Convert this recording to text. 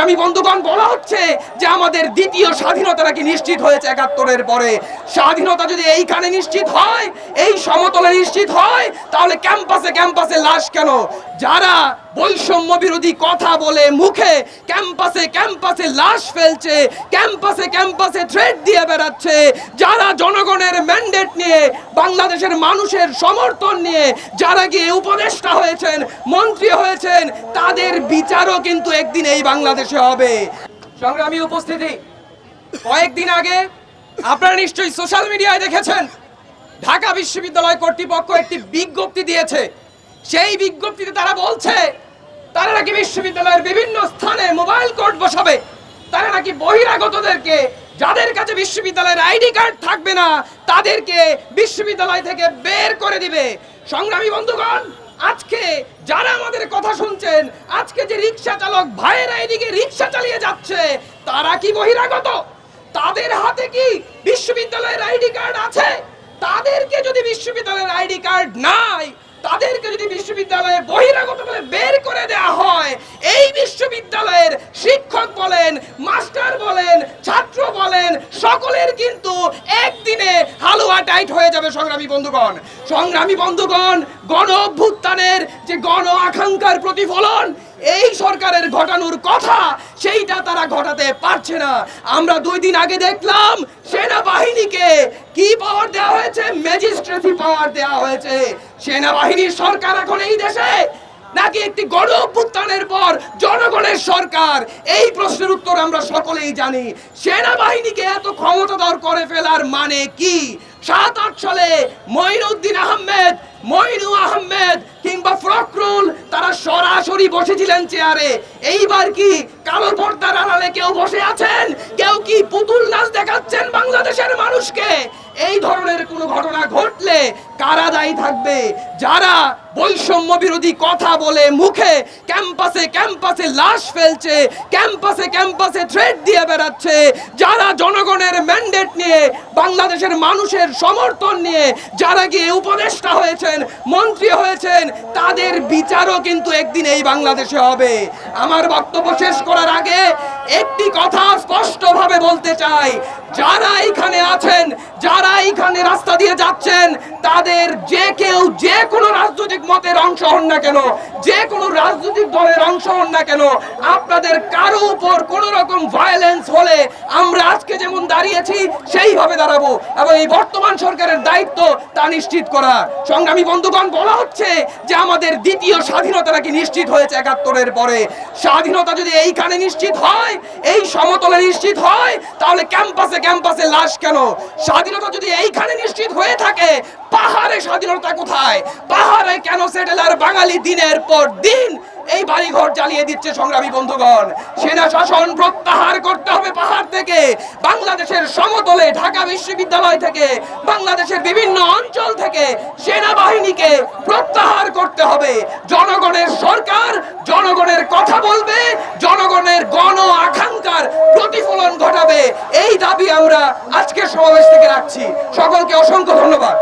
সংগ্রামী বন্ধুগণ, বলা হচ্ছে যে আমাদের দ্বিতীয় স্বাধীনতা নাকি নিশ্চিত হয়েছে ৭১-এর পরে। স্বাধীনতা যদি এইখানে নিশ্চিত হয়, এই সমতলে নিশ্চিত হয়, তাহলে ক্যাম্পাসে ক্যাম্পাসে লাশ কেন? যারা বৈষম্য বিরোধী কথা বলে মুখে ক্যাম্পাসে ক্যাম্পাসে লাশ ফেলছে, ক্যাম্পাসে ক্যাম্পাসে থ্রেট দিয়ে বেড়াচ্ছে, যারা জনগণের ম্যান্ডেট নিয়ে, বাংলাদেশের মানুষের সমর্থন নিয়ে যারা গিয়ে উপদেষ্টা হয়েছেন, মন্ত্রী হয়েছেন, তাদের বিচারও কিন্তু একদিন এই বাংলাদেশে হবে। সংগ্রামী উপস্থিতি, কয়েকদিন আগে আপনারা নিশ্চয়ই সোশ্যাল মিডিয়ায় দেখেছেন, ঢাকা বিশ্ববিদ্যালয় কর্তৃপক্ষ একটি বিজ্ঞপ্তি দিয়েছে। সেই বিজ্ঞপ্তিতে তারা বলছে তারা নাকি বিশ্ববিদ্যালয়ের বিভিন্ন স্থানে মোবাইল কোর্ট বসাবে। তারা নাকি বহিরাগতদেরকে, যাদের কাছে বিশ্ববিদ্যালয়ের আইডি কার্ড থাকবে না, তাদেরকে বিশ্ববিদ্যালয় থেকে বের করে দিবে। সংগ্রামী বন্ধুগণ, আজকে যারা আমাদের কথা শুনছেন, আজকে যে রিক্সা চালক ভাইয়েরা এদিকে রিক্সা চালিয়ে যাচ্ছে, তারা কি বহিরাগত? তাদের হাতে কি বিশ্ববিদ্যালয়ের আইডি কার্ড আছে? তাদেরকে যদি বিশ্ববিদ্যালয়ের আইডি কার্ড নাই, তাদেরকে যদি বিশ্ববিদ্যালয়ে বহিরাগত বলে বের করে দেওয়া হয়, এই বিশ্ববিদ্যালয়ের শিক্ষক বলেন, মাস্টার বলেন, ছাত্র বলেন, সকলের কিন্তু একদিনে হালুয়া টাইট হয়ে যাবে। সংগ্রামী বন্ধুগণ, গণ অভ্যুত্থানের যে গণ আকাঙ্ক্ষার প্রতিফলন এই সরকারের ঘটানোর কথা, সেইটা তারা ঘটাতে পারছে না। আমরা 2 দিন আগে দেখলাম সেনাবাহিনীকে কি পাওয়ার দেওয়া হয়েছে, ম্যাজিস্ট্রেসি পাওয়ার দেওয়া হয়েছে। সেনাবাহিনীর সরকার এখন এই দেশে নাকি একটি গণ অভ্যুত্থানের পর জনগণের সরকার? এই প্রশ্নের উত্তর আমরা সকলেই জানি। সেনাবাহিনীকে এত ক্ষমতাধর করে ফেলার মানে কি? 7-8 সালে মঈনুদ্দিন আহমেদ, মঈনু আহমেদ কিংবা ফখরুল তারা সরাসরি বসেছিলেন চেয়ারে। এইবার কি কালো পর্দার আড়ালে কেউ বসে আছেন? কেউ কি পুতুল নাচ দেখাচ্ছেন বাংলাদেশের মানুষকে? এই ধরনের কোনো ঘটনা ঘটলে কারা দায়ী থাকবে? যারা বৈষম্য বিরোধী কথা বলে মুখে ক্যাম্পাসে ক্যাম্পাসে লাশ ফেলছে, ক্যাম্পাসে ক্যাম্পাসে থ্রেট দিয়ে বেড়াচ্ছে, যারা জনগণের ম্যান্ডেট নিয়ে, বাংলাদেশের মানুষের সমর্থন নিয়ে যারা গিয়ে উপদেষ্টা হয়েছেন, মন্ত্রী হয়েছেন, তাদের বিচারও কিন্তু একদিন এই বাংলাদেশে হবে। আমার বক্তব্য শেষ করার আগে একটি কথা স্পষ্টভাবে বলতে চাই, যারা এখানে আছেন, যারা এখানে রাস্তা দিয়ে যাচ্ছেন, তাদের যে কেউ যে কোনো রাজনৈতিক মতের অংশ হন না কেন, যে কোনো রাজনৈতিক দলের অংশ হন না কেন, আপনাদের কারো উপর কোনো রকম ভায়োলেন্স হলে আমরা আজকে যেমন দাঁড়িয়েছি সেইভাবে দাঁড়াবো এবং এই বর্তমান সরকারের দায়িত্ব তা নিশ্চিত করা। সংগ্রামী বন্ধুগণ, বলা হচ্ছে যে আমাদের দ্বিতীয় স্বাধীনতা নাকি নিশ্চিত হয়েছে ৭১-এর পরে। স্বাধীনতা যদি এইখানে নিশ্চিত হয়, এই সমতলে নিশ্চিত হয়, তাহলে ক্যাম্পাসে ক্যাম্পাসে লাশ কেন? স্বাধীনতা যদি এইখানে নিশ্চিত হয়ে থাকে, পাহাড়ে স্বাধীনতা কোথায়? পাহাড়ে কেন সেটেলার বাঙালি দিনের পর দিন এই বাড়িঘর জ্বালিয়ে দিচ্ছে? সংগ্রামী বন্ধুগণ, সেনা শাসন প্রত্যাহার করতে হবে পাহাড় থেকে, বাংলাদেশের সমতলে, ঢাকা বিশ্ববিদ্যালয় থেকে, বাংলাদেশের বিভিন্ন অঞ্চল থেকে সেনাবাহিনীকে প্রত্যাহার করতে হবে। জনগণের সরকার জনগণের কথা বলবে, জনগণের গণ আকাঙ্ক্ষার প্রতিফলন ঘটাবে। এই দাবি আমরা আজকের সমাবেশ থেকে রাখছি। সকলকে অসংখ্য ধন্যবাদ।